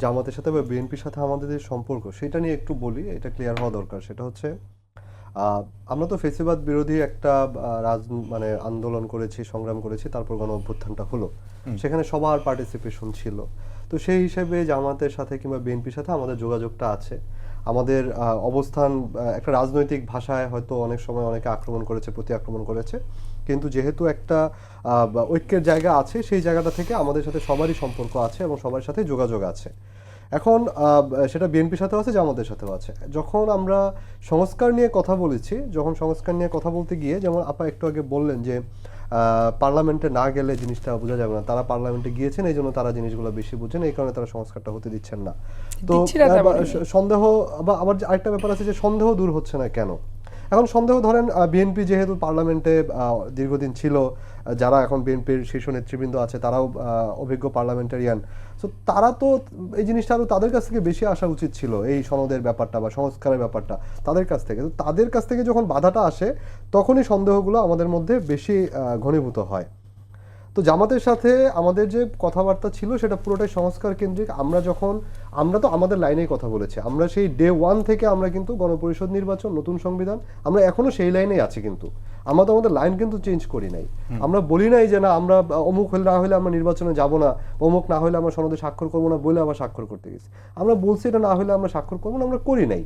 জামাতের সাথে বা বিএনপির সাথে আমাদের যে সম্পর্ক সেটা নিয়ে একটু বলি, এটা ক্লিয়ার হওয়া দরকার। সেটা হচ্ছে আমরা তো ফেসিবাদ বিরোধী একটা মানে আন্দোলন করেছি, সংগ্রাম করেছি, তারপর গণ অভ্যুত্থানটা হলো, সেখানে সবার পার্টিসিপেশন ছিল। তো সেই হিসেবে জামাতের সাথে কিংবা বিএনপির সাথে আমাদের যোগাযোগটা আছে। আমাদের অবস্থান একটা রাজনৈতিক ভাষায় হয়তো অনেক সময় অনেকে আক্রমণ করেছে, প্রতি আক্রমণ করেছে, কিন্তু যেহেতু একটা ঐক্যের জায়গা আছে, সেই জায়গাটা থেকে আমাদের সাথে সবারই সম্পর্ক আছে এবং সবার সাথে যোগাযোগ আছে। এখন সেটা বিএনপির সাথেও আছে, জামাতের সাথেও আছে। যখন আমরা সংস্কার নিয়ে কথা বলেছি, যখন সংস্কার নিয়ে কথা বলতে গিয়ে, যেমন আপা একটু আগে বললেন যে পার্লামেন্টে না গেলে জিনিসটা বোঝা যাবে না, তারা পার্লামেন্টে গিয়েছেন, এই জন্য তারা জিনিসগুলো বেশি বুঝেন, এই কারণে তারা সংস্কারটা হতে দিচ্ছেন না। তো সন্দেহ, আবার আরেকটা ব্যাপার আছে যে সন্দেহ দূর হচ্ছে না কেন। এখন সন্দেহ, ধরেন বিএনপি যেহেতু পার্লামেন্টে দীর্ঘদিন ছিল, যারা এখন বিএনপির শীর্ষ নেতৃবৃন্দ আছে তারাও অভিজ্ঞ পার্লামেন্টারিয়ান, তো তারা তো এই জিনিসটা আরও তাদের কাছ থেকে বেশি আসা উচিত ছিল, এই সনদের ব্যাপারটা বা সংস্কারের ব্যাপারটা তাদের কাছ থেকে। তো তাদের কাছ থেকে যখন বাধাটা আসে, তখনই সন্দেহগুলো আমাদের মধ্যে বেশি ঘনীভূত হয়। তো জামাতের সাথে আমাদের যে কথাবার্তা ছিল সেটা পুরোটাই সংস্কার কেন্দ্রিক। আমরা তো আমাদের লাইনেই কথা বলেছি, আমরা সেই ডে ওয়ান থেকে আমরা কিন্তু গণপরিষদ নির্বাচন, নতুন সংবিধান, আমরা এখনো সেই লাইনেই আছি। কিন্তু আমরা তো আমাদের লাইন কিন্তু চেঞ্জ করি নাই। আমরা বলি নাই যে না আমরা অমুক না হলে আমরা নির্বাচনে যাব না, অমুক না হলে আমরা সনদে স্বাক্ষর করবো না বলে আবার স্বাক্ষর করতে গেছি। আমরা বলছি এটা না হলে আমরা স্বাক্ষর করবো না, আমরা করি নাই।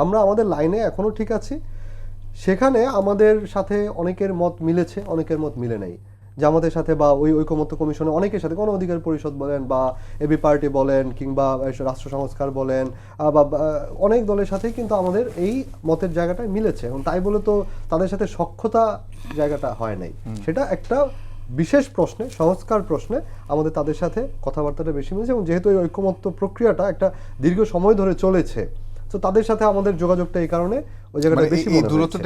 আমরা আমাদের লাইনে এখনো ঠিক আছি। সেখানে আমাদের সাথে অনেকের মত মিলেছে, অনেকের মত মিলে নাই। জামাতের সাথে বা ওই ঐকমত্য কমিশনে অনেকের সাথে, গণ অধিকার পরিষদ বলেন বা এবি পার্টি বলেন কিংবা রাষ্ট্র সংস্কার বলেন, বা অনেক দলের সাথেই কিন্তু আমাদের এই মতের জায়গাটায় মিলেছে। এবং তাই বলে তো তাদের সাথে সখ্যতা জায়গাটা হয় নাই। সেটা একটা বিশেষ প্রশ্নে, সংস্কার প্রশ্নে আমাদের তাদের সাথে কথাবার্তাটা বেশি মিলেছে। এবং যেহেতু এই ঐকমত্য প্রক্রিয়াটা একটা দীর্ঘ সময় ধরে চলেছে, তো তাদের সাথে আমাদের যোগাযোগটা এই কারণে ওই জায়গাটা বেশি মনে হয়েছে।